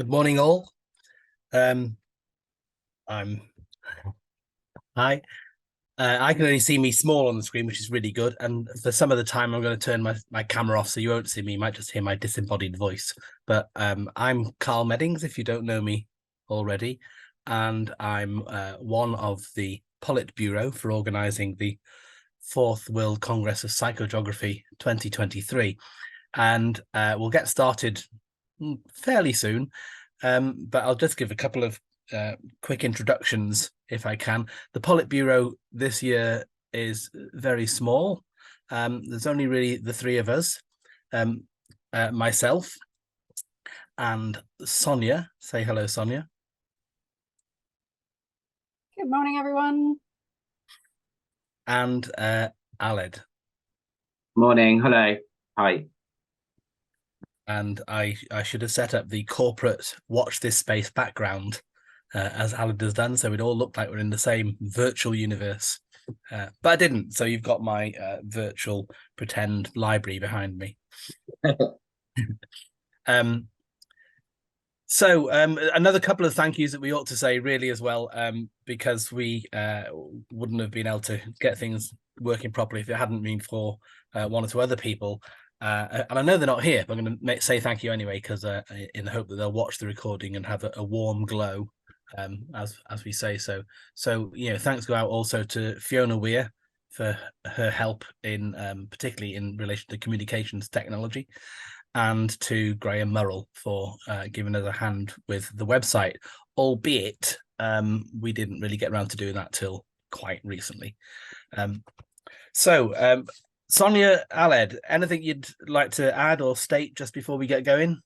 Good morning, all. Um, I'm Hi. I can only see me small on the screen, which is really good. And for some of the time, I'm going to turn my camera off, so you won't see me. You might just hear my disembodied voice. But I'm Carl Meddings, if you don't know me already, and I'm one of the Politburo for organising the Fourth World Congress of Psychogeography 2023, and we'll get started fairly soon. But I'll just give a couple of quick introductions if I can. The Politburo this year is very small. There's only really the three of us, myself and Sonia. Say hello, Sonia. Good morning, everyone. And Aled. Morning. Hello. Hi. And I should have set up the corporate watch this space background as Aled has done, so it all looked like we're in the same virtual universe. But I didn't, so you've got my virtual pretend library behind me. So another couple of thank yous that we ought to say really as well, because we wouldn't have been able to get things working properly if it hadn't been for one or two other people. And I know they're not here, but I'm going to say thank you anyway, because in the hope that they'll watch the recording and have a warm glow, as we say so. So, thanks go out also to Fiona Weir for her help in particularly in relation to communications technology, and to Graham Murrell for giving us a hand with the website, albeit we didn't really get around to doing that till quite recently. So, Sonia, Aled, anything you'd like to add or state just before we get going?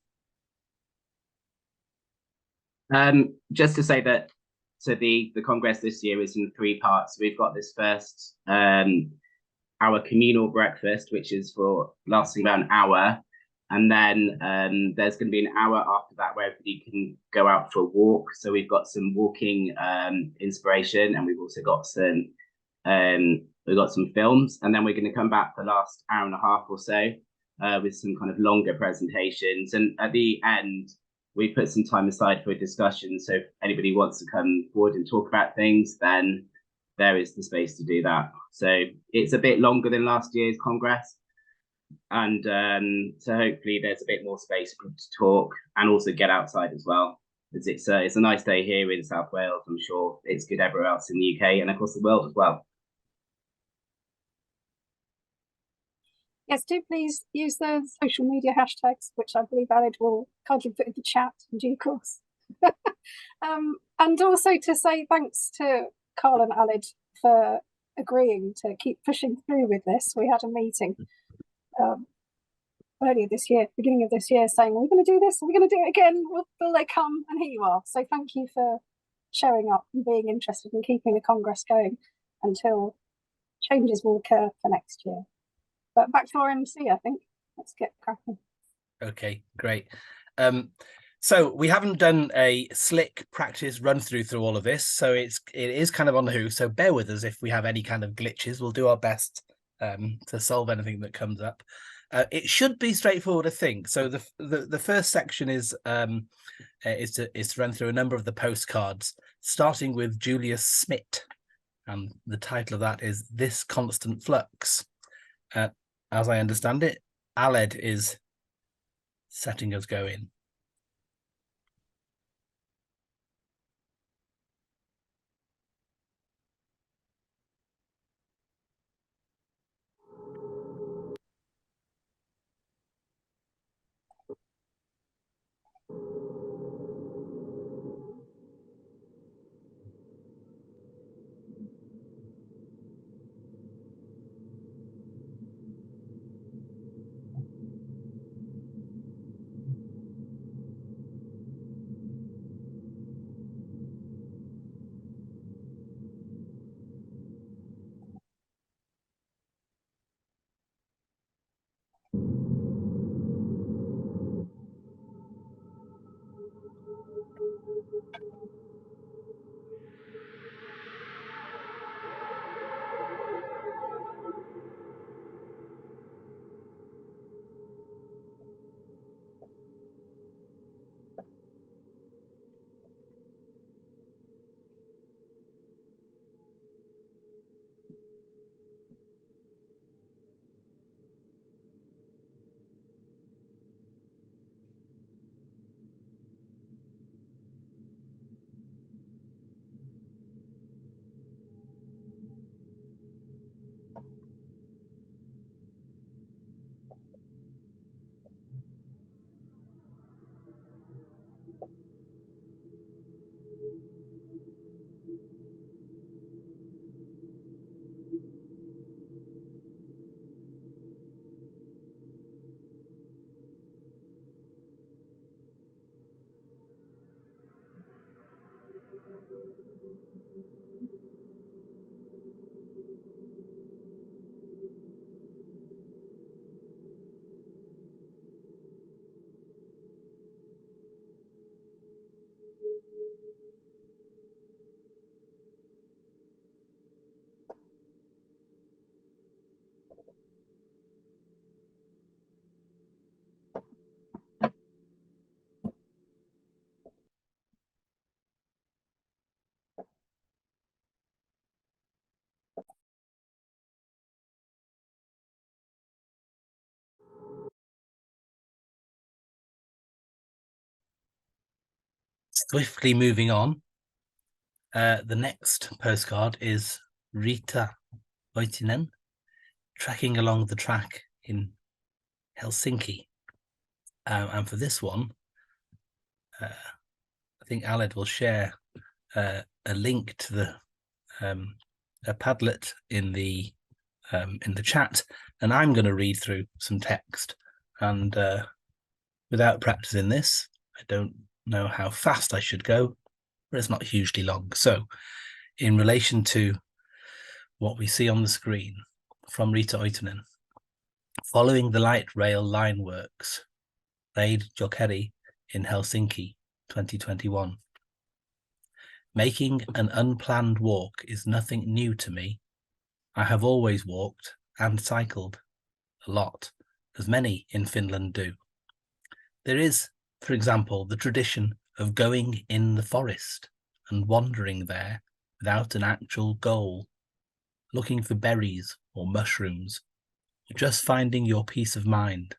Just to say that, so the Congress this year is in three parts. We've got this first, our communal breakfast, which is for lasting about an hour. And then there's going to be an hour after that where everybody can go out for a walk. So we've got some walking inspiration, and we've also got some films. And then we're going to come back for the last hour and a half or so with some kind of longer presentations. And at the end, we put some time aside for a discussion. So if anybody wants to come forward and talk about things, then there is the space to do that. So it's a bit longer than last year's Congress. And so hopefully there's a bit more space for people to talk and also get outside as well. It's a nice day here in South Wales. I'm sure it's good everywhere else in the UK and across the world as well. Yes, do please use the social media hashtags, which I believe Aled will kindly put in the chat in due course. And also to say thanks to Carl and Aled for agreeing to keep pushing through with this. We had a meeting earlier this year, beginning of this year, saying, we're going to do this, we're going to do it again, will they come? And here you are. So thank you for showing up and being interested in keeping the Congress going until changes will occur for next year. But back to our MC, I think. Let's get cracking. Okay, great. So we haven't done a slick practice run through all of this, so it is kind of on the hoof. So bear with us if we have any kind of glitches. We'll do our best to solve anything that comes up. It should be straightforward, I think. So the first section is to run through a number of the postcards, starting with Julius Smith, and the title of that is "This Constant Flux." As I understand it, Aled is setting us going. Swiftly moving on. The next postcard is Rita Oitinen, trekking along the track in Helsinki. And for this one, I think Aled will share a link to the a Padlet in the chat, and I'm going to read through some text. And without practicing this, I don't know how fast I should go, but it's not hugely long. So, in relation to what we see on the screen from Rita Oitinen, following the light rail line works, Raid Jokeri in Helsinki, 2021. Making an unplanned walk is nothing new to me. I have always walked and cycled a lot, as many in Finland do. There is, for example, the tradition of going in the forest and wandering there without an actual goal, looking for berries or mushrooms, or just finding your peace of mind.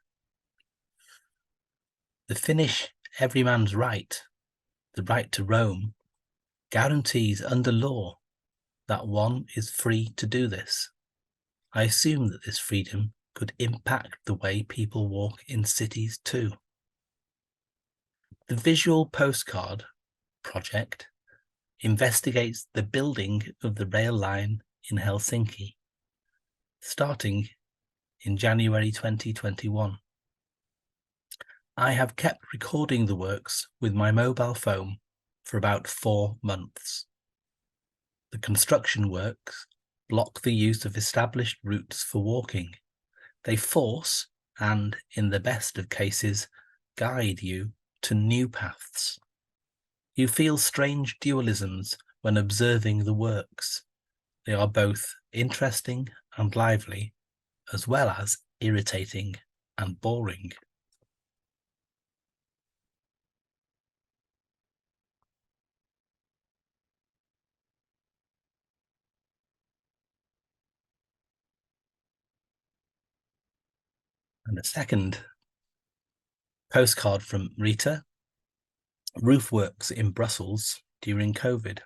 The Finnish everyman's right, the right to roam, guarantees under law that one is free to do this. I assume that this freedom could impact the way people walk in cities too. The Visual Postcard project investigates the building of the rail line in Helsinki, starting in January 2021. I have kept recording the works with my mobile phone for about 4 months. The construction works block the use of established routes for walking. They force, and in the best of cases, guide you to new paths. You feel strange dualisms when observing the works. They are both interesting and lively, as well as irritating and boring. And a second postcard from Rita, roof works in Brussels during COVID.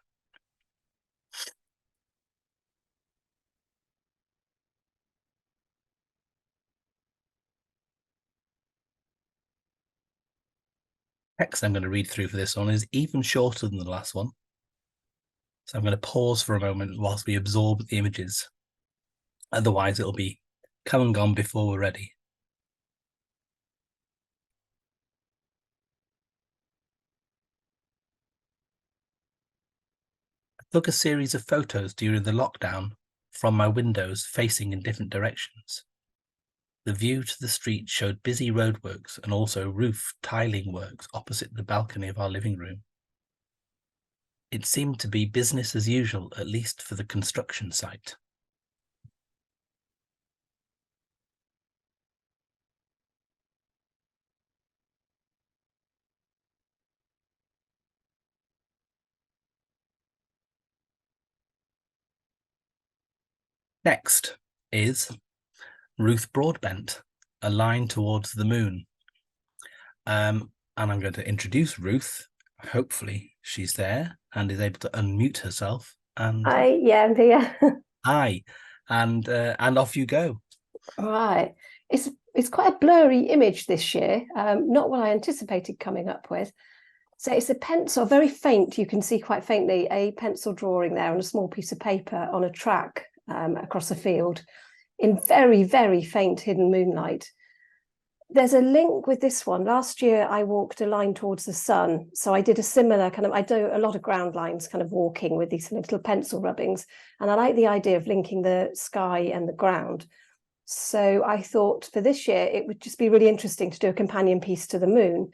Text I'm going to read through for this one is even shorter than the last one. So I'm going to pause for a moment whilst we absorb the images. Otherwise, it'll be come and gone before we're ready. I took a series of photos during the lockdown from my windows facing in different directions. The view to the street showed busy roadworks and also roof tiling works opposite the balcony of our living room. It seemed to be business as usual, at least for the construction site. Next is Ruth Broadbent, A Line Towards the Moon. And I'm going to introduce Ruth. Hopefully she's there and is able to unmute herself. And Hi, yeah, I'm here. hi, and off you go. All right. It's quite a blurry image this year, not what I anticipated coming up with. So it's a pencil, very faint, you can see quite faintly, a pencil drawing there on a small piece of paper on a track across a field in very, very faint hidden moonlight. There's a link with this one. Last year, I walked a line towards the sun. So I did a similar kind of, I do a lot of ground lines kind of walking with these little pencil rubbings. And I like the idea of linking the sky and the ground. So I thought for this year, it would just be really interesting to do a companion piece to the moon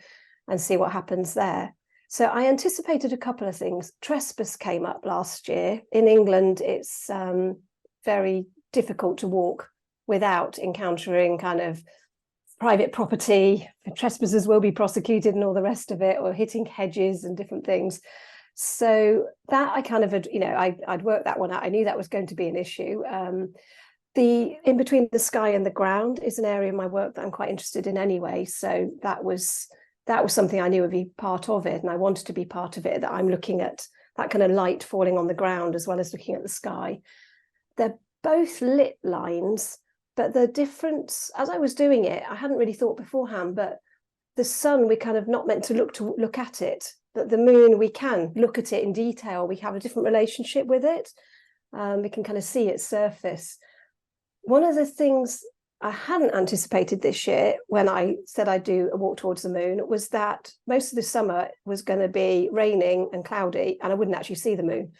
and see what happens there. So I anticipated a couple of things. Trespass came up last year. In England, it's very difficult to walk without encountering kind of private property. Trespassers will be prosecuted and all the rest of it, or hitting hedges and different things. So that I kind of had, you know, I'd worked that one out. I knew that was going to be an issue. The in between the sky and the ground is an area of my work that I'm quite interested in anyway. So that was something I knew would be part of it, and I wanted to be part of it, that I'm looking at that kind of light falling on the ground as well as looking at the sky. They're both lit lines, but the difference, as I was doing it, I hadn't really thought beforehand, but the sun, we're kind of not meant to look at it, but the moon, we can look at it in detail. We have a different relationship with it. We can kind of see its surface. One of the things I hadn't anticipated this year when I said I'd do a walk towards the moon was that most of the summer was going to be raining and cloudy, and I wouldn't actually see the moon.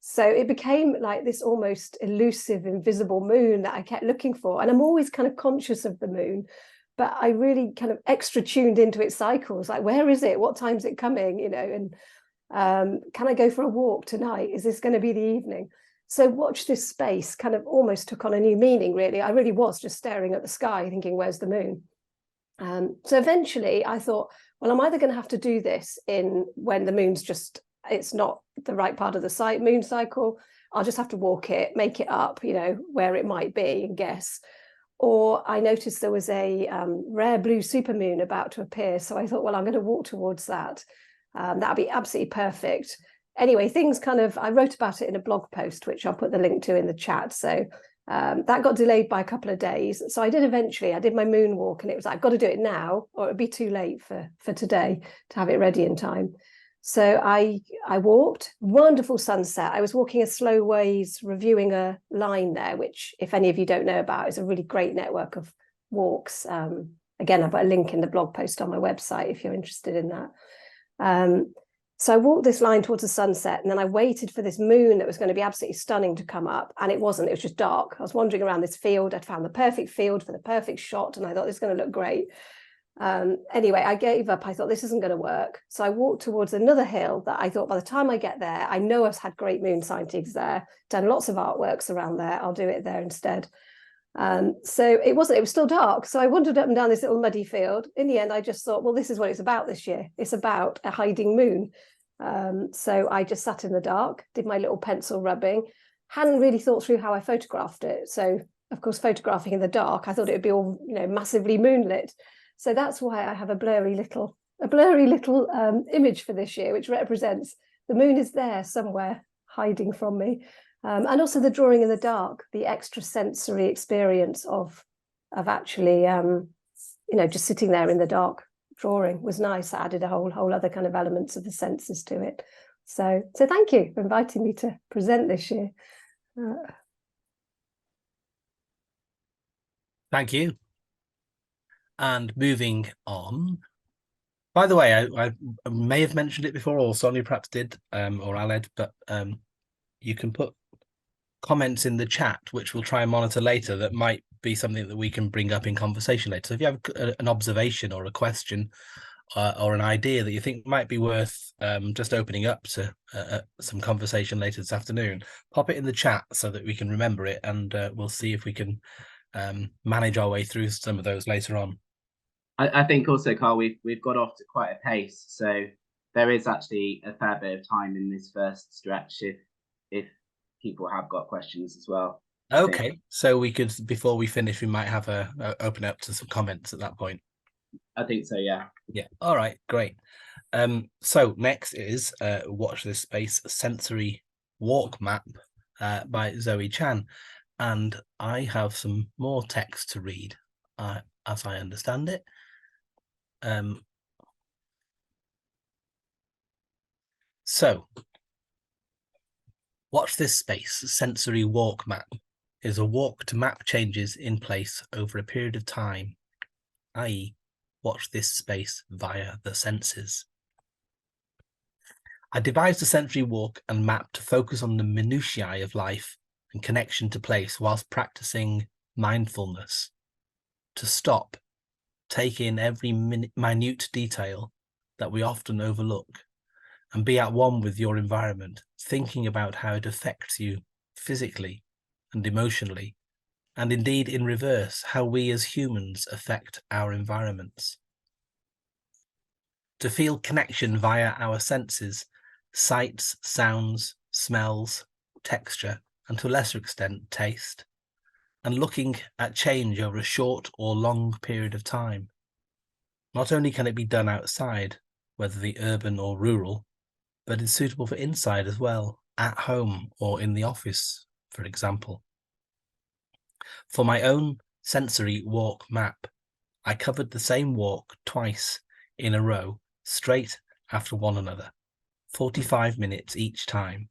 So it became like this almost elusive, invisible moon that I kept looking for. And I'm always kind of conscious of the moon, but I really kind of extra tuned into its cycles. Like, where is it? What time's it coming? You know, and can I go for a walk tonight? Is this going to be the evening? So watch this space kind of almost took on a new meaning, really. I really was just staring at the sky thinking, where's the moon? So eventually I thought, well, I'm either going to have to do this when the moon's just, it's not the right part of the moon cycle. I'll just have to walk it, make it up, you know, where it might be and guess. Or I noticed there was a rare blue supermoon about to appear. So I thought, well, I'm going to walk towards that. That'd be absolutely perfect. Anyway, things kind of, I wrote about it in a blog post, which I'll put the link to in the chat. So that got delayed by a couple of days. So I did my moon walk, and it was like, I've got to do it now, or it'd be too late for today to have it ready in time. So I walked, wonderful sunset. I was walking a slow ways, reviewing a line there, which if any of you don't know about, is a really great network of walks. Again, I've got a link in the blog post on my website if you're interested in that. So I walked this line towards the sunset, and then I waited for this moon that was going to be absolutely stunning to come up, and it wasn't. It was just dark. I was wandering around this field. I'd found the perfect field for the perfect shot, and I thought this is going to look great. Anyway, I gave up. I thought this isn't going to work. So I walked towards another hill that I thought by the time I get there, I know I've had great moon sightings there, done lots of artworks around there. I'll do it there instead. So it was still dark. So I wandered up and down this little muddy field. In the end, I just thought, well, this is what it's about this year. It's about a hiding moon. So I just sat in the dark, did my little pencil rubbing, hadn't really thought through how I photographed it. So of course, photographing in the dark, I thought it would be all, you know, massively moonlit. So that's why I have a blurry little image for this year, which represents the moon is there somewhere hiding from me. And also the drawing in the dark, the extra sensory experience of actually, you know, just sitting there in the dark drawing was nice. I added a whole other kind of elements of the senses to it. So thank you for inviting me to present this year. Thank you. And moving on. By the way, I may have mentioned it before, or Sonia perhaps did, or Aled, but you can put comments in the chat, which we'll try and monitor later. That might be something that we can bring up in conversation later. So if you have an observation or a question or an idea that you think might be worth just opening up to some conversation later this afternoon, pop it in the chat so that we can remember it, and we'll see if we can manage our way through some of those later on. I think also, Carl, we've got off to quite a pace, so there is actually a fair bit of time in this first stretch if people have got questions as well. Okay, so we could, before we finish, we might have open up to some comments at that point. I think so, yeah. Yeah. All right, great. So next is Watch This Space Sensory Walk Map by Zoe Chan, and I have some more text to read as I understand it. So, watch this space sensory walk map is a walk to map changes in place over a period of time, i.e., watch this space via the senses. I devised a sensory walk and map to focus on the minutiae of life and connection to place whilst practicing mindfulness. To stop, take in every minute detail that we often overlook, and be at one with your environment, thinking about how it affects you physically and emotionally, and indeed in reverse, how we as humans affect our environments. To feel connection via our senses, sights, sounds, smells, texture, and to a lesser extent, taste, and looking at change over a short or long period of time. Not only can it be done outside, whether the urban or rural, but it's suitable for inside as well, at home or in the office, for example. For my own sensory walk map, I covered the same walk twice in a row, straight after one another, 45 minutes each time,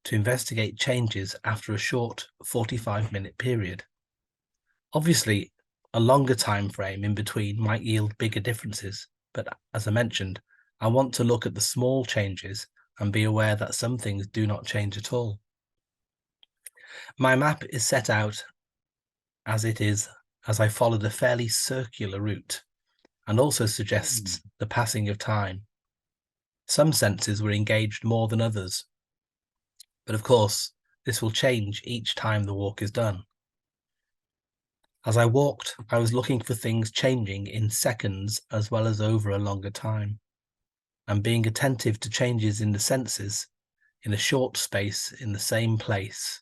to investigate changes after a short 45-minute period. Obviously, a longer time frame in between might yield bigger differences, but as I mentioned, I want to look at the small changes and be aware that some things do not change at all. My map is set out as it is, as I followed a fairly circular route, and also suggests the passing of time. Some senses were engaged more than others, but of course, this will change each time the walk is done. As I walked, I was looking for things changing in seconds as well as over a longer time, and being attentive to changes in the senses in a short space in the same place,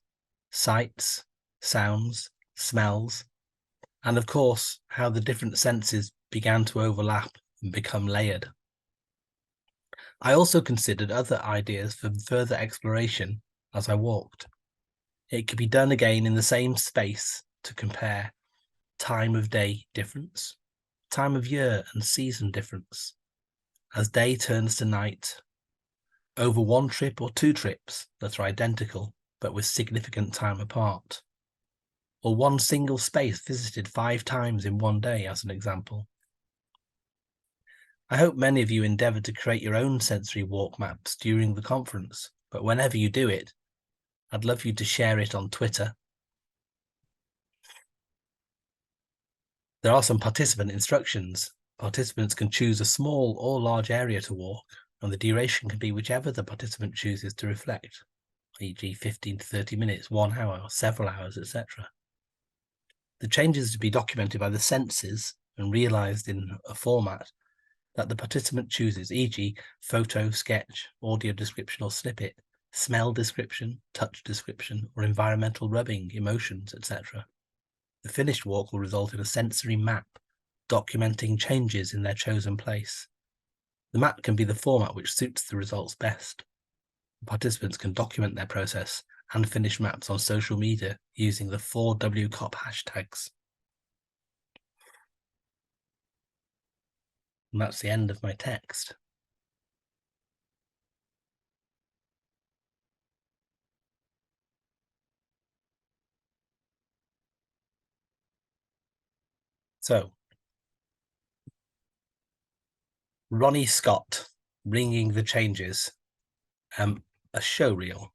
sights, sounds, smells, and of course, how the different senses began to overlap and become layered. I also considered other ideas for further exploration as I walked. It could be done again in the same space to compare time of day difference, time of year and season difference, as day turns to night, over one trip or two trips that are identical but with significant time apart, or one single space visited 5 times in one day as an example. I hope many of you endeavour to create your own sensory walk maps during the conference, but whenever you do it, I'd love you to share it on Twitter. There are some participant instructions. Participants can choose a small or large area to walk, and the duration can be whichever the participant chooses to reflect, e.g. 15 to 30 minutes, 1 hour, or several hours, etc. The changes are to be documented by the senses and realised in a format that the participant chooses, e.g. photo, sketch, audio description or snippet, smell description, touch description, or environmental rubbing, emotions, etc. The finished walk will result in a sensory map documenting changes in their chosen place. The map can be the format which suits the results best. The participants can document their process and finish maps on social media using the 4WCOP hashtags. And that's the end of my text. So, Ronnie Scott, Bringing the Changes, a show reel.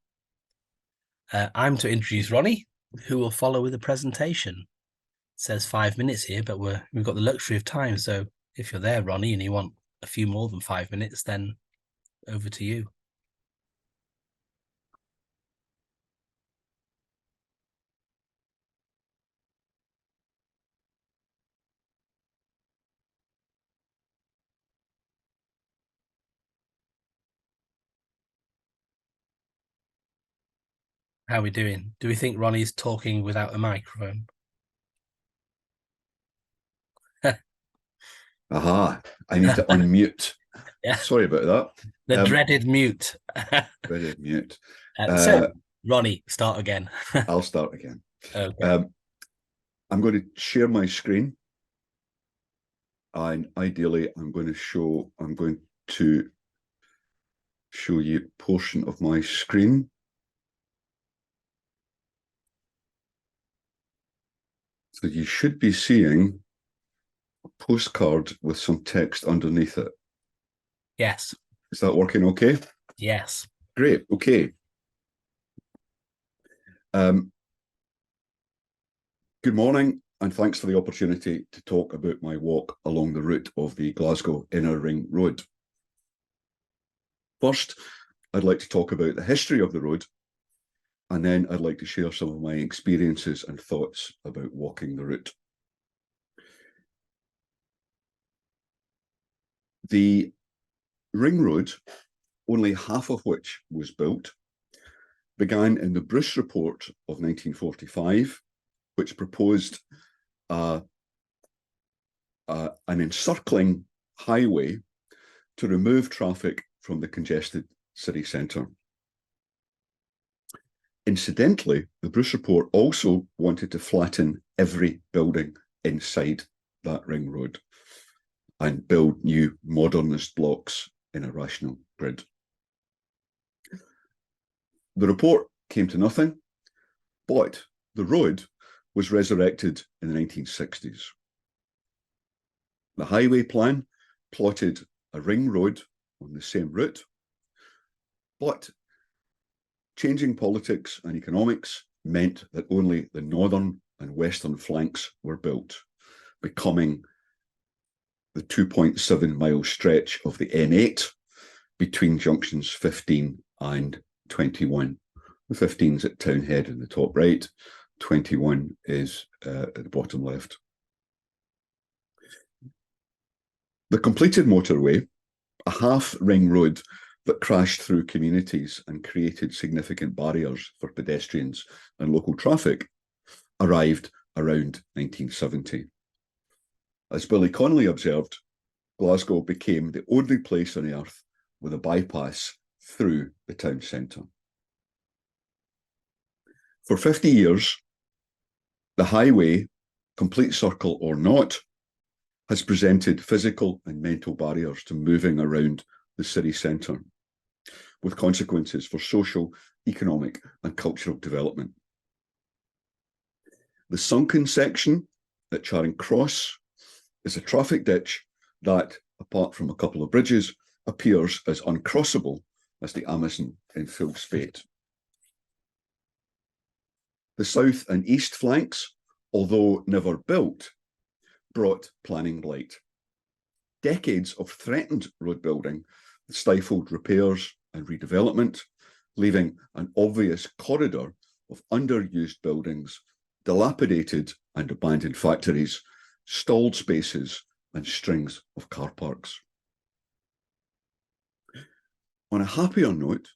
I'm to introduce Ronnie, who will follow with a presentation. It says 5 minutes here, but we've got the luxury of time. So if you're there, Ronnie, and you want a few more than 5 minutes, then over to you. How are we doing? Do we think Ronnie's talking without a microphone? Aha, I need to unmute. Yeah. Sorry about that. The dreaded mute. Dreaded mute. So, Ronnie, start again. I'll start again. Okay. I'm going to share my screen. And ideally, I'm going to show you a portion of my screen. So you should be seeing a postcard with some text underneath it. Yes. Is that working okay? Yes. Great, okay. Good morning, and thanks for the opportunity to talk about my walk along the route of the Glasgow Inner Ring Road. First, I'd like to talk about the history of the road, and then I'd like to share some of my experiences and thoughts about walking the route. The Ring Road, only half of which was built, began in the Bruce Report of 1945, which proposed an encircling highway to remove traffic from the congested city centre. Incidentally, the Bruce Report also wanted to flatten every building inside that ring road and build new modernist blocks in a rational grid. The report came to nothing, but the road was resurrected in the 1960s. The highway plan plotted a ring road on the same route, but changing politics and economics meant that only the northern and western flanks were built, becoming the 2.7-mile stretch of the N8 between junctions 15 and 21. The 15's at Townhead in the top right, 21 is at the bottom left. The completed motorway, a half-ring road that crashed through communities and created significant barriers for pedestrians and local traffic, arrived around 1970. As Billy Connolly observed, Glasgow became the only place on earth with a bypass through the town centre. For 50 years, the highway, complete circle or not, has presented physical and mental barriers to moving around the city centre, with consequences for social, economic and cultural development. The sunken section at Charing Cross is a traffic ditch that, apart from a couple of bridges, appears as uncrossable as the Amazon in full spate. The south and east flanks, although never built, brought planning blight. Decades of threatened road building stifled repairs and redevelopment, leaving an obvious corridor of underused buildings, dilapidated and abandoned factories, stalled spaces, and strings of car parks. On a happier note,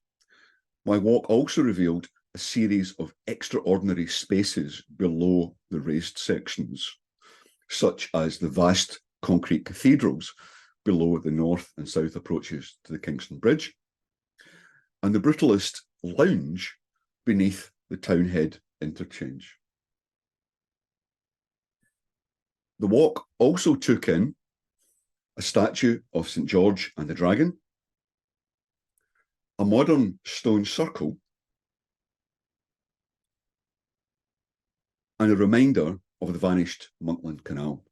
my walk also revealed a series of extraordinary spaces below the raised sections, such as the vast concrete cathedrals below the north and south approaches to the Kingston Bridge, and the brutalist lounge beneath the Townhead interchange. The walk also took in a statue of St. George and the Dragon, a modern stone circle, and a reminder of the vanished Monkland Canal.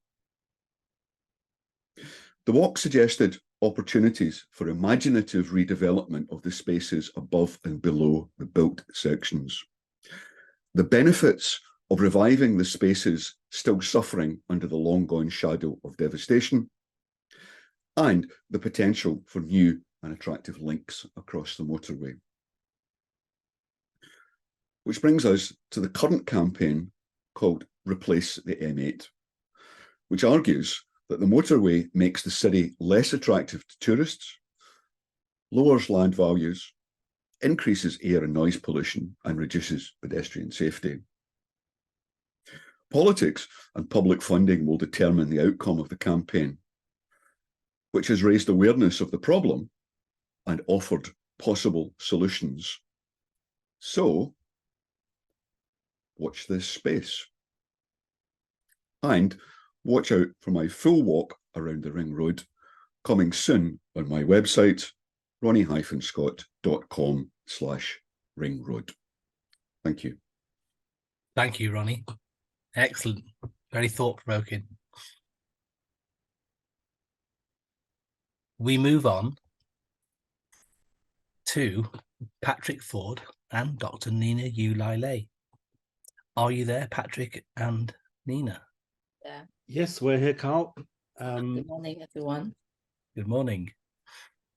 The walk suggested opportunities for imaginative redevelopment of the spaces above and below the built sections. The benefits of reviving the spaces still suffering under the long-gone shadow of devastation, and the potential for new and attractive links across the motorway. Which brings us to the current campaign called Replace the M8, which argues that the motorway makes the city less attractive to tourists, lowers land values, increases air and noise pollution, and reduces pedestrian safety. Politics and public funding will determine the outcome of the campaign, which has raised awareness of the problem and offered possible solutions. So, watch this space. And watch out for my full walk around the ring road, coming soon on my website ronnie-scott.com/ringroad. Thank you. Thank you, Ronnie. Excellent. Very thought-provoking. We move on to Patrick Ford and Dr. Nina Ulai. Are you there, Patrick and Nina? Yeah. Yes, we're here, Carl. Good morning, everyone. Good morning.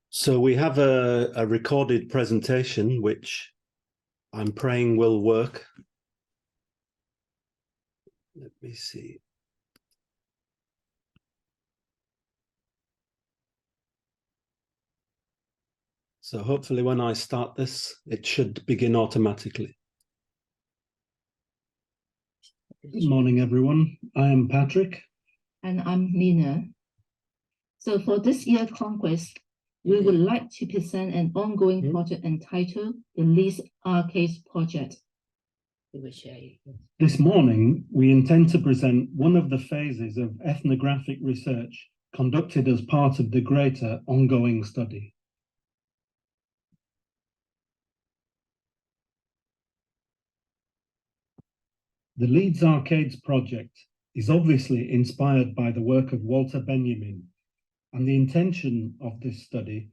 So we have a recorded presentation, which I'm praying will work. Let me see. So hopefully when I start this, it should begin automatically. Good morning, everyone. I am Patrick. And I'm Nina. So for this year's Congress, we would like to present an ongoing project entitled the Leeds Arcades Project. This morning, we intend to present one of the phases of ethnographic research conducted as part of the greater ongoing study. The Leeds Arcades project is obviously inspired by the work of Walter Benjamin, and the intention of this study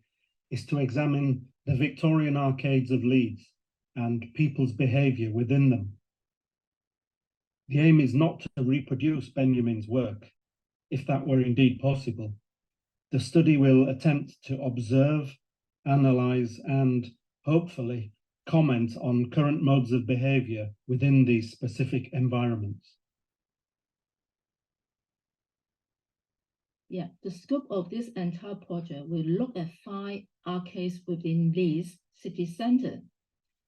is to examine the Victorian arcades of Leeds and people's behaviour within them. The aim is not to reproduce Benjamin's work, if that were indeed possible. The study will attempt to observe, analyse, and hopefully comment on current modes of behaviour within these specific environments. Yeah, the scope of this entire project will look at 5 arcades within Leeds city centre,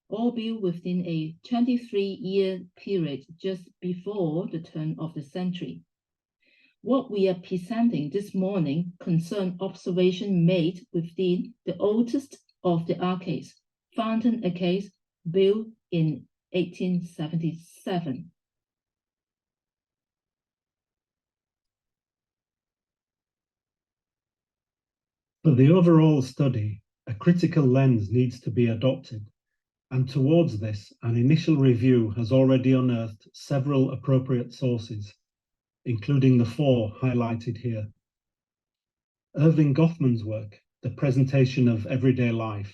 all built within a 23-year period just before the turn of the century. What we are presenting this morning concerns observation made within the oldest of the arcades, Fountain Arcade, built in 1877. For the overall study, a critical lens needs to be adopted, and towards this, an initial review has already unearthed several appropriate sources, including the 4 highlighted here. Irving Goffman's work, The Presentation of Everyday Life,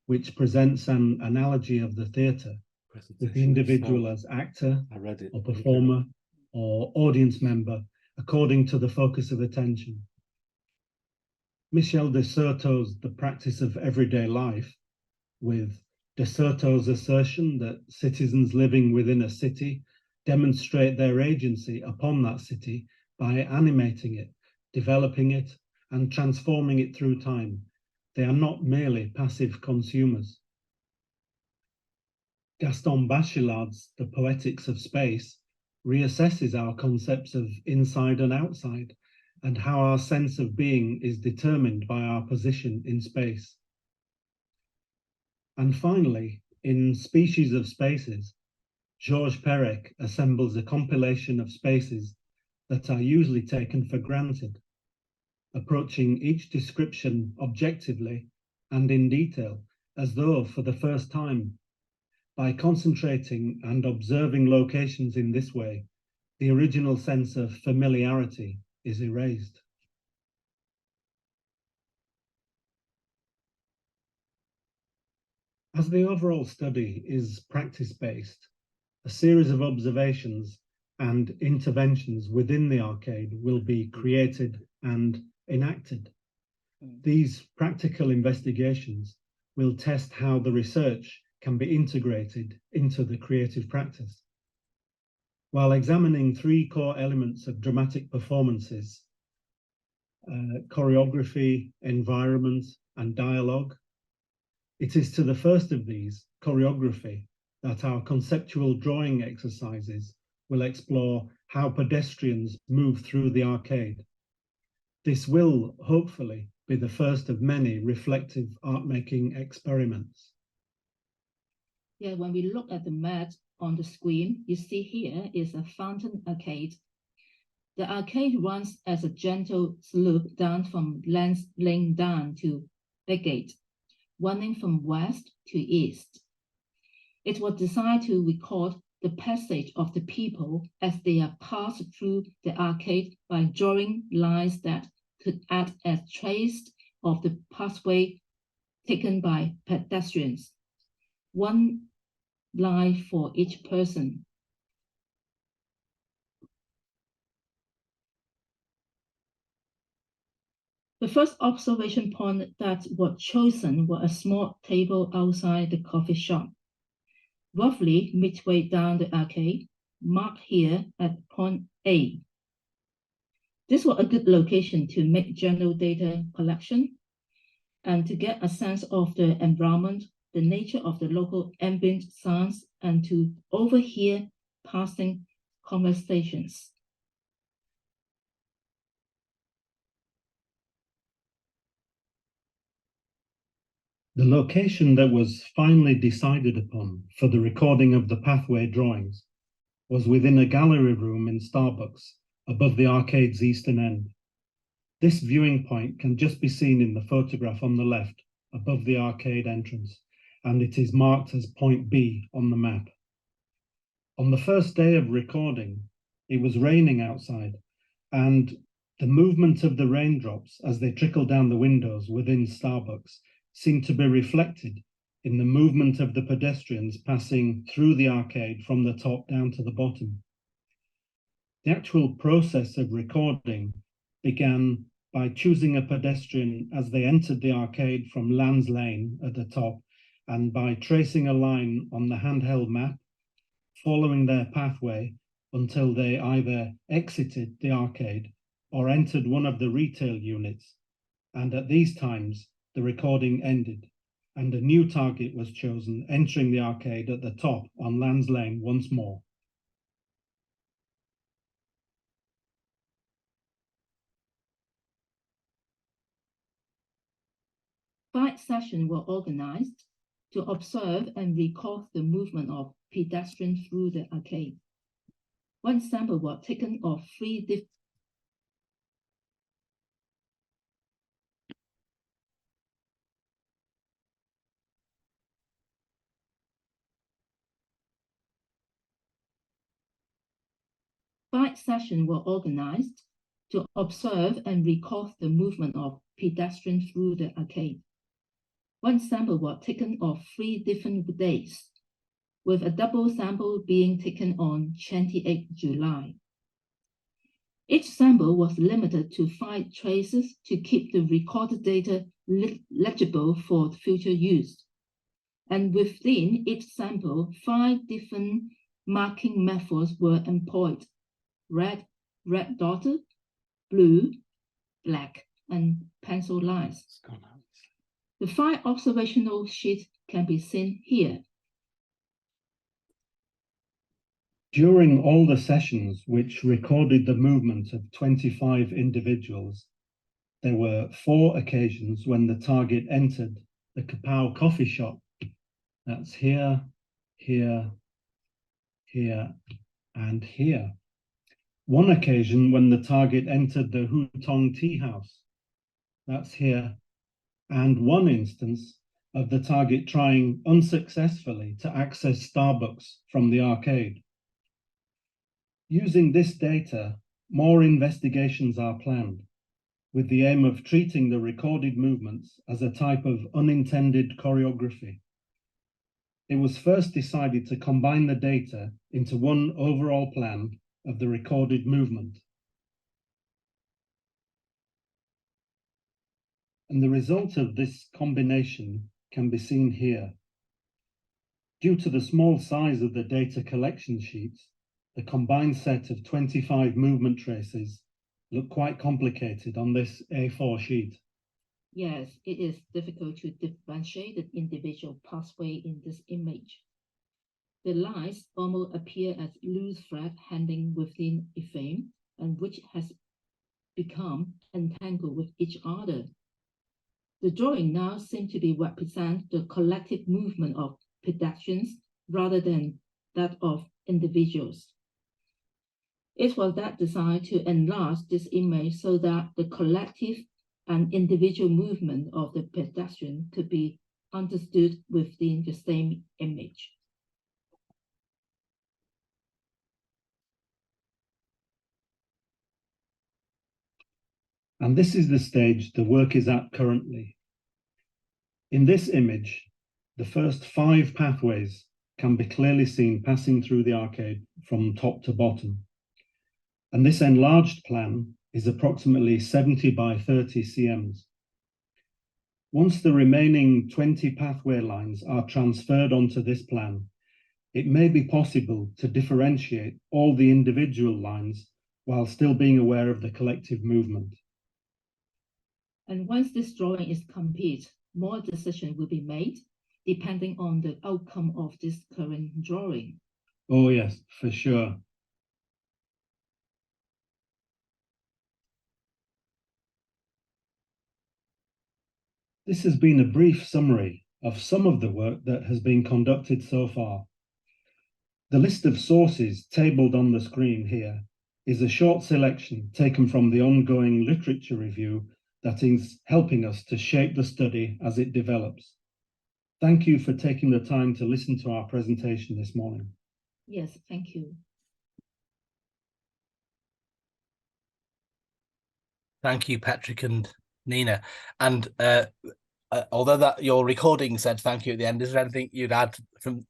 which presents an analogy of the theatre with the individual as actor or performer or audience member according to the focus of attention. Michel de Certeau's The Practice of Everyday Life, with de Certeau's assertion that citizens living within a city demonstrate their agency upon that city by animating it, developing it, and transforming it through time. They are not merely passive consumers. Gaston Bachelard's The Poetics of Space reassesses our concepts of inside and outside, and how our sense of being is determined by our position in space. And finally, in Species of Spaces, Georges Perec assembles a compilation of spaces that are usually taken for granted, approaching each description objectively and in detail, as though for the first time. By concentrating and observing locations in this way, the original sense of familiarity is erased. As the overall study is practice-based, a series of observations and interventions within the arcade will be created and enacted. These practical investigations will test how the research can be integrated into the creative practice. While examining 3 core elements of dramatic performances, choreography, environment, and dialogue, it is to the first of these, choreography, that our conceptual drawing exercises will explore how pedestrians move through the arcade. This will, hopefully, be the first of many reflective art-making experiments. Yeah, when we look at the map on the screen, you see here is a Fountain Arcade. The arcade runs as a gentle slope down from Lands Lane down to Begate. running from west to east. It was designed to record the passage of the people as they are passed through the arcade by drawing lines that could act as trace of the pathway taken by pedestrians. One line for each person. The first observation point that was chosen was a small table outside the coffee shop, roughly midway down the arcade, marked here at point A. This was a good location to make general data collection and to get a sense of the environment, the nature of the local ambient sounds, and to overhear passing conversations. The location that was finally decided upon for the recording of the pathway drawings was within a gallery room in Starbucks above the arcade's eastern end. This viewing point can just be seen in the photograph on the left above the arcade entrance, and it is marked as point B on the map. On the first day of recording, it was raining outside, and the movement of the raindrops as they trickled down the windows within Starbucks seemed to be reflected in the movement of the pedestrians passing through the arcade from the top down to the bottom. The actual process of recording began by choosing a pedestrian as they entered the arcade from Lands Lane at the top, and by tracing a line on the handheld map, following their pathway until they either exited the arcade or entered one of the retail units. And at these times, the recording ended, and a new target was chosen, entering the arcade at the top on Lands Lane once more. Five sessions were organized to observe and record the movement of pedestrians through the arcade. One sample was taken of 3 different sessions were organized to observe and record the movement of pedestrians through the arcade. One sample was taken of 3 different days, with a double sample being taken on 28 July. Each sample was limited to 5 traces to keep the recorded data legible for future use. And within each sample, 5 different marking methods were employed: red dotted, blue, black, and pencil lines. The 5 observational sheets can be seen here. During all the sessions which recorded the movement of 25 individuals, there were 4 occasions when the target entered the Kapow coffee shop. That's here, here, here, and here. One occasion when the target entered the Hutong Tea House. That's here. And one instance of the target trying unsuccessfully to access Starbucks from the arcade. Using this data, more investigations are planned, with the aim of treating the recorded movements as a type of unintended choreography. It was first decided to combine the data into one overall plan of the recorded movement. And the result of this combination can be seen here. Due to the small size of the data collection sheets, the combined set of 25 movement traces look quite complicated on this A4 sheet. Yes, it is difficult to differentiate the individual pathway in this image. The lines almost appear as loose thread hanging within a frame, and which has become entangled with each other. The drawing now seems to be represent the collective movement of pedestrians rather than that of individuals. It was that designed to enlarge this image so that the collective and individual movement of the pedestrian could be understood within the same image. And this is the stage the work is at currently. In this image, the first 5 pathways can be clearly seen passing through the arcade from top to bottom. And this enlarged plan is approximately 70 by 30 cms. Once the remaining 20 pathway lines are transferred onto this plan, it may be possible to differentiate all the individual lines while still being aware of the collective movement. And once this drawing is complete, more decisions will be made depending on the outcome of this current drawing. Oh yes, for sure. This has been a brief summary of some of the work that has been conducted so far. The list of sources tabled on the screen here is a short selection taken from the ongoing literature review that is helping us to shape the study as it develops. Thank you for taking the time to listen to our presentation this morning. Yes, thank you. Thank you, Patrick and Nina. And although that your recording said thank you at the end, is there anything you'd add from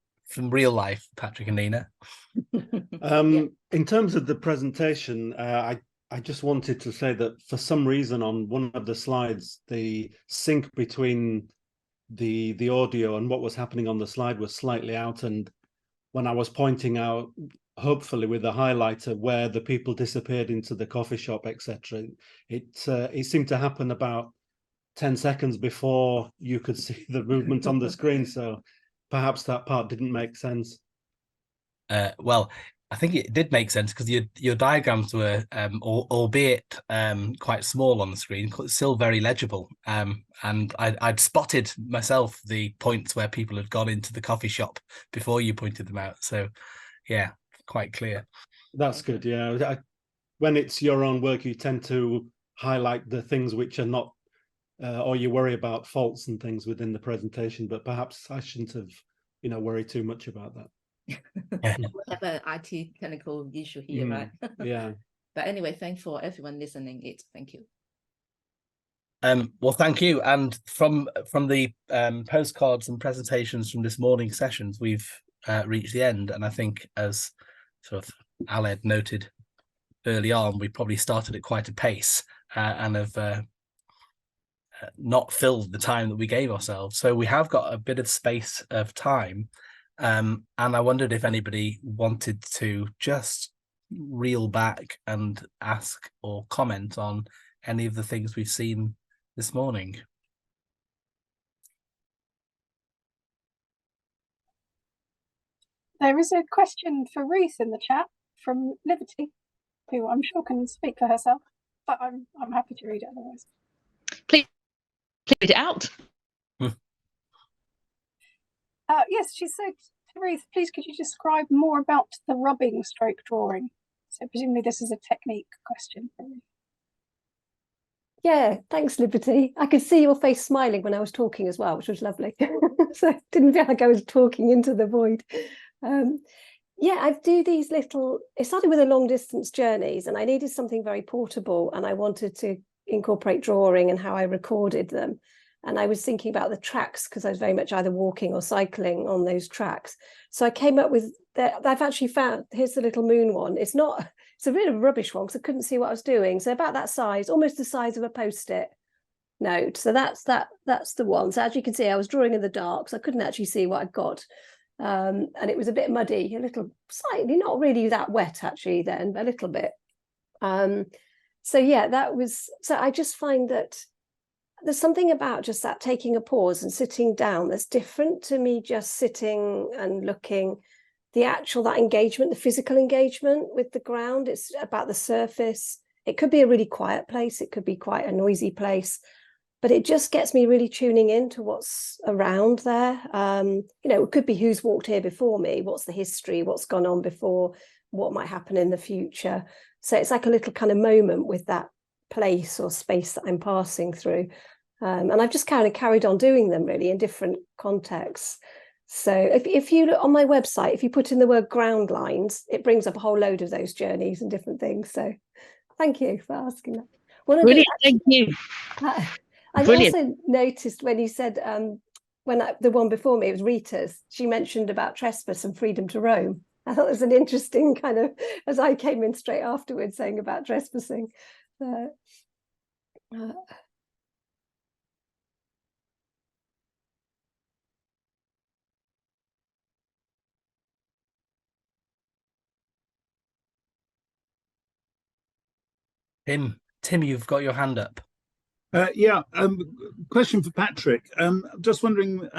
real life, Patrick and Nina? In terms of the presentation, I just wanted to say that for some reason on one of the slides, the sync between the audio and what was happening on the slide was slightly out, and when I was pointing out, hopefully with the highlighter, where the people disappeared into the coffee shop, etc., it seemed to happen about 10 seconds before you could see the movement on the screen, so perhaps that part didn't make sense. Well, I think it did make sense because your diagrams were, albeit quite small on the screen, still very legible. And I'd spotted myself the points where people had gone into the coffee shop before you pointed them out. So, yeah, quite clear. That's good. Yeah, when it's your own work, you tend to highlight the things which are not, or you worry about faults and things within the presentation. But perhaps I shouldn't have, worried too much about that. Yeah. We have an IT technical issue here, right? Yeah. But anyway, thanks for everyone listening. Thank you. Well, thank you. And from the postcards and presentations from this morning's sessions, we've reached the end. And I think, as sort of Aled noted early on, we probably started at quite a pace and have not filled the time that we gave ourselves. So we have got a bit of space of time. And I wondered if anybody wanted to just reel back and ask or comment on any of the things we've seen this morning. There is a question for Ruth in the chat from Liberty, who I'm sure can speak for herself, but I'm happy to read it otherwise. Please read it out. Yes, she said, Ruth, please could you describe more about the rubbing stroke drawing? So presumably this is a technique question for me. Yeah, thanks, Liberty. I could see your face smiling when I was talking as well, which was lovely. So I didn't feel like I was talking into the void. Yeah, I do these little, it started with the long distance journeys, and I needed something very portable, and I wanted to incorporate drawing and how I recorded them. And I was thinking about the tracks because I was very much either walking or cycling on those tracks. So I came up with that. I've actually found, here's the little moon one. It's a bit of a rubbish one because I couldn't see what I was doing. So about that size, almost the size of a Post-it note. So that's the one. So as you can see, I was drawing in the dark, so I couldn't actually see what I'd got. And it was a bit muddy, a little slightly, not really that wet actually then, but a little bit. So yeah, so I just find that there's something about just that taking a pause and sitting down that's different to me just sitting and looking. That engagement, the physical engagement with the ground, it's about the surface. It could be a really quiet place, it could be quite a noisy place, but it just gets me really tuning into what's around there. It could be who's walked here before me, what's the history, what's gone on before, what might happen in the future. So it's like a little kind of moment with that place or space that I'm passing through. And I've just kind of carried on doing them really in different contexts. So if you look on my website, if you put in the word ground lines, it brings up a whole load of those journeys and different things. So thank you for asking that. Brilliant, thank you. I Brilliant. also noticed when you said, the one before me, it was Rita's, she mentioned about trespass and freedom to roam. I thought it was an interesting kind of, as I came in straight afterwards saying about trespassing. Tim, you've got your hand up. Yeah, question for Patrick. Just wondering,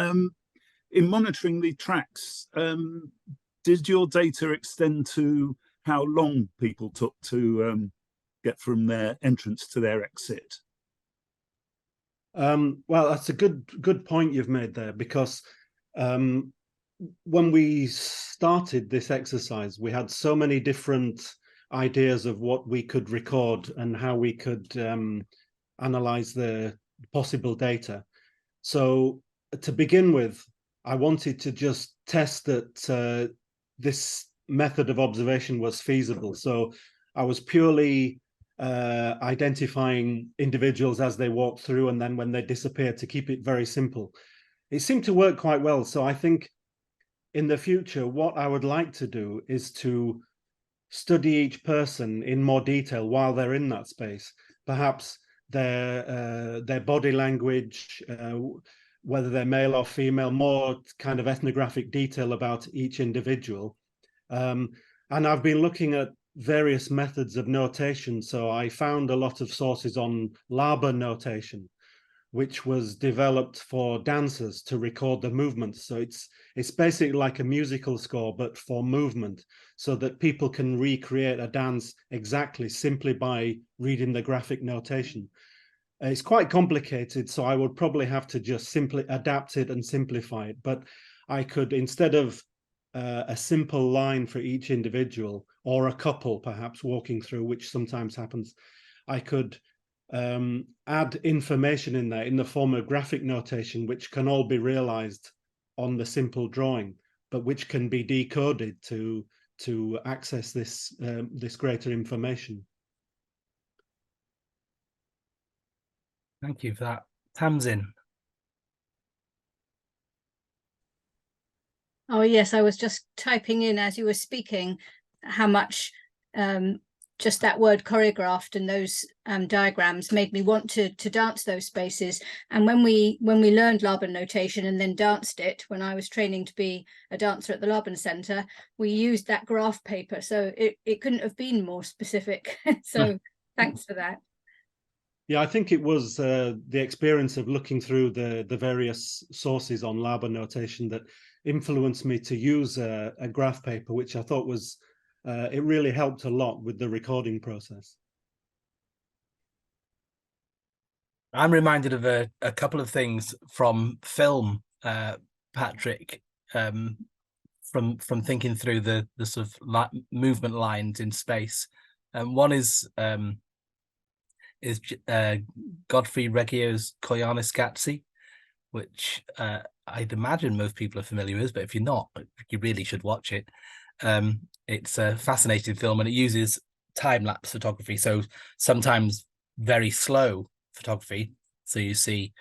in monitoring the tracks, did your data extend to how long people took to get from their entrance to their exit? Well, that's a good point you've made there, because when we started this exercise, we had so many different ideas of what we could record and how we could analyze the possible data. So to begin with, I wanted to just test that this method of observation was feasible. So I was purely identifying individuals as they walked through, and then when they disappeared, to keep it very simple. It seemed to work quite well. So I think in the future, what I would like to do is to study each person in more detail while they're in that space. Perhaps their body language, whether they're male or female, more kind of ethnographic detail about each individual. And I've been looking at various methods of notation. So I found a lot of sources on Laber notation, which was developed for dancers to record the movements. So it's basically like a musical score, but for movement, so that people can recreate a dance exactly simply by reading the graphic notation. It's quite complicated, so I would probably have to just simply adapt it and simplify it. But I could, instead of a simple line for each individual, or a couple perhaps walking through, which sometimes happens, I could add information in there in the form of graphic notation, which can all be realized on the simple drawing, but which can be decoded to access this this greater information. Thank you for that. Tamsin. Oh yes, I was just typing in as you were speaking how much just that word choreographed and those diagrams made me want to dance those spaces. And when we learned Laban notation and then danced it, when I was training to be a dancer at the Laban Centre, we used that graph paper. So it couldn't have been more specific. So thanks for that. Yeah, I think it was the experience of looking through the various sources on Laban notation that influenced me to use a graph paper, which I thought was it really helped a lot with the recording process. I'm reminded of a couple of things from film, Patrick, from thinking through the sort of movement lines in space. One is Godfrey Reggio's Koyaanisqatsi, which I'd imagine most people are familiar with, but if you're not, you really should watch it. It's a fascinating film, and it uses time-lapse photography, so sometimes very slow photography, so you see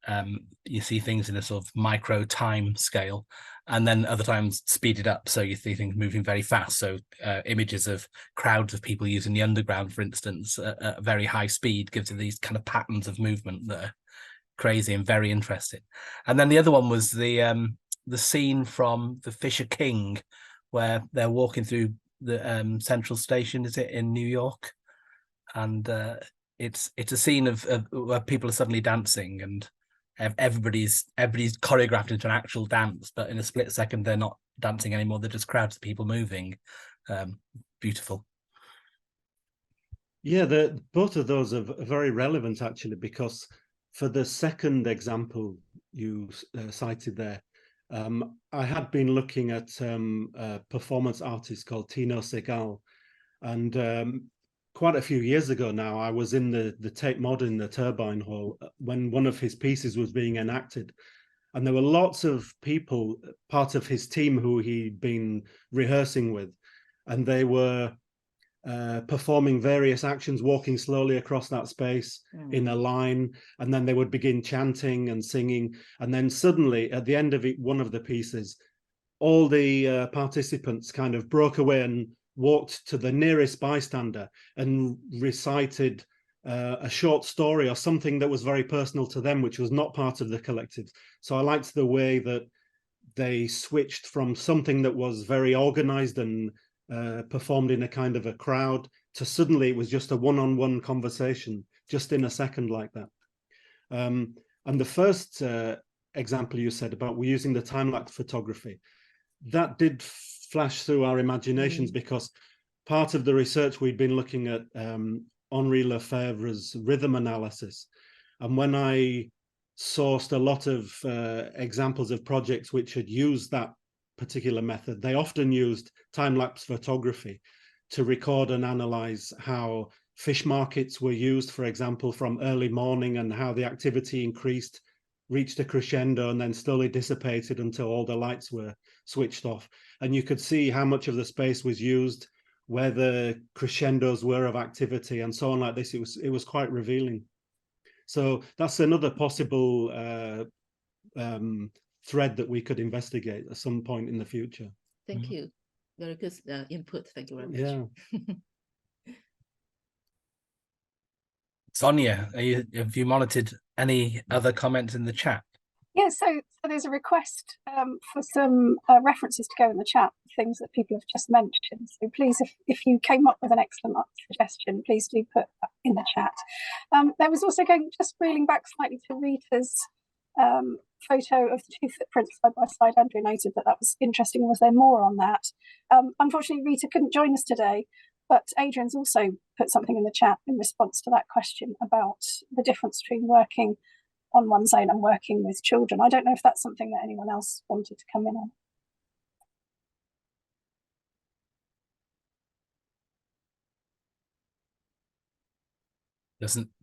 things in a sort of micro time scale, and then other times speeded up, so you see things moving very fast. So images of crowds of people using the underground, for instance, at very high speed gives you these kind of patterns of movement that are crazy and very interesting. And then the other one was the scene from The Fisher King, where they're walking through the Central Station, is it, in New York? And it's a scene of where people are suddenly dancing, and everybody's choreographed into an actual dance, but in a split second they're not dancing anymore, they're just crowds of people moving. Beautiful. Yeah, both of those are very relevant actually, because for the second example you cited there, I had been looking at a performance artist called Tino Segal, and quite a few years ago now, I was in the Tate Modern, the Turbine Hall, when one of his pieces was being enacted. And there were lots of people, part of his team who he'd been rehearsing with, and they were performing various actions, walking slowly across that space in a line, and then they would begin chanting and singing. And then suddenly, at the end of one of the pieces, all the participants kind of broke away and walked to the nearest bystander and recited a short story or something that was very personal to them, which was not part of the collective. So I liked the way that they switched from something that was very organized and performed in a kind of a crowd to suddenly it was just a one-on-one conversation, just in a second like that. And the first example you said about we're using the time-lapse photography, that did flash through our imaginations because part of the research we'd been looking at Henri Lefebvre's rhythm analysis. And when I sourced a lot of examples of projects which had used that particular method, they often used time-lapse photography to record and analyze how fish markets were used, for example, from early morning, and how the activity increased, reached a crescendo, and then slowly dissipated until all the lights were switched off. And you could see how much of the space was used, where the crescendos were of activity, and so on like this. It was quite revealing. So that's another possible thread that we could investigate at some point in the future. Thank you. Very good input. Thank you very much. Yeah. Sonia, have you monitored any other comments in the chat? Yeah, so there's a request for some references to go in the chat, things that people have just mentioned. So please, if you came up with an excellent suggestion, please do put that in the chat. There was also just reeling back slightly to Rita's photo of the two footprints side by side. Andrew noted that was interesting. Was there more on that? Unfortunately, Rita couldn't join us today, but Adrian's also put something in the chat in response to that question about the difference between working on one's own and working with children. I don't know if that's something that anyone else wanted to come in on.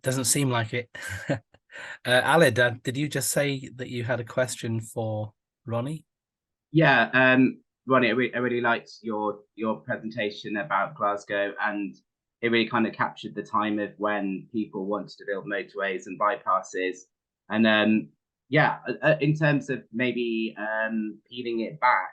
Doesn't seem like it. Aled, did you just say that you had a question for Ronnie? Yeah, Ronnie, I really liked your presentation about Glasgow, and it really kind of captured the time of when people wanted to build motorways and bypasses. And yeah, in terms of maybe peeling it back,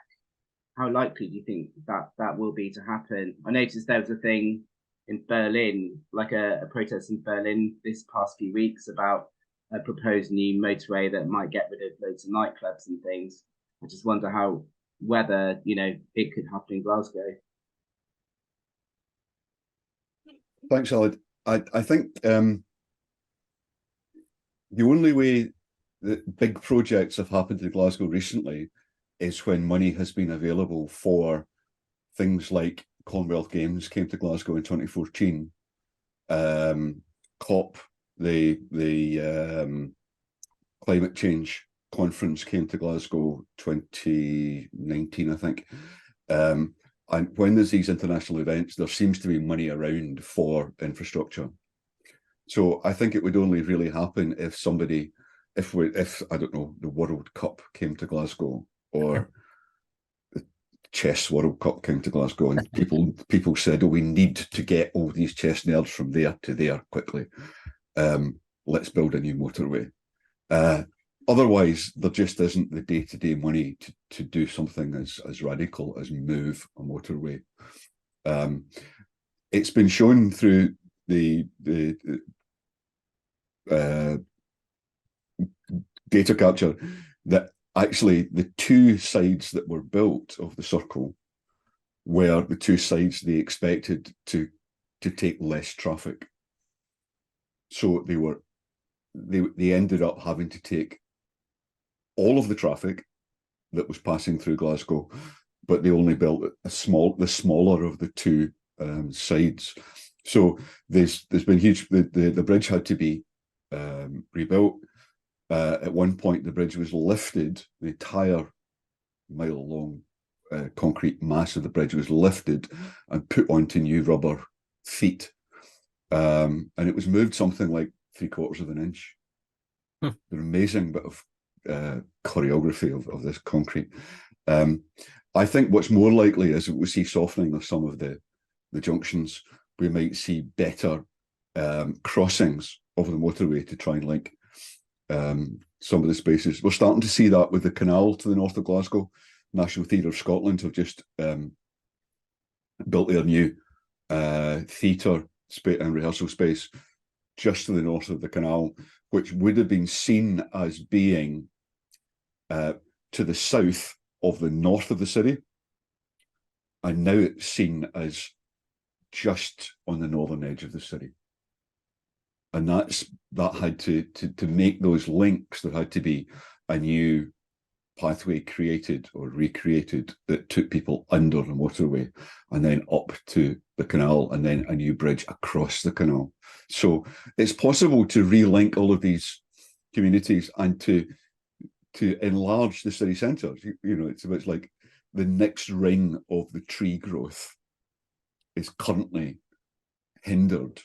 how likely do you think that will be to happen? I noticed there was a thing in Berlin, like a protest in Berlin this past few weeks about a proposed new motorway that might get rid of loads of nightclubs and things. I just wonder whether it could happen in Glasgow. Thanks, Aled. I think the only way that big projects have happened in Glasgow recently is when money has been available for things like Commonwealth Games came to Glasgow in 2014. COP, the climate change conference, came to Glasgow 2019, I think. And when there's these international events, there seems to be money around for infrastructure. So I think it would only really happen if I don't know, the World Cup came to Glasgow, or the Chess World Cup came to Glasgow, and people said, "Oh, we need to get all these chess nerds from there to there quickly. Let's build a new motorway." Otherwise, there just isn't the day-to-day money to do something as radical as move a motorway. It's been shown through the data capture that actually the two sides that were built of the circle were the two sides they expected to take less traffic. So they ended up having to take all of the traffic that was passing through Glasgow, but they only built the smaller of the two sides. So there's been huge. The bridge had to be rebuilt. At one point, the bridge was lifted. The entire mile-long concrete mass of the bridge was lifted and put onto new rubber feet. and it was moved something like 3/4 of an inch. An amazing bit of choreography of this concrete. I think what's more likely is we see softening of some of the junctions. We might see better crossings of the motorway to try and link some of the spaces. We're starting to see that with the canal to the north of Glasgow. National Theatre of Scotland have just built their new theatre and rehearsal space just to the north of the canal, which would have been seen as being to the south of the north of the city, and now it's seen as just on the northern edge of the city. And that had to make those links. There had to be a new pathway created or recreated that took people under the motorway and then up to the canal, and then a new bridge across the canal. So it's possible to relink all of these communities and to enlarge the city centre. You know, it's like the next ring of the tree growth is currently hindered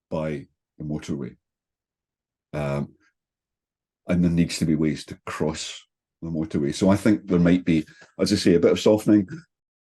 by the motorway. And there needs to be ways to cross the motorway. So I think there might be, as I say, a bit of softening.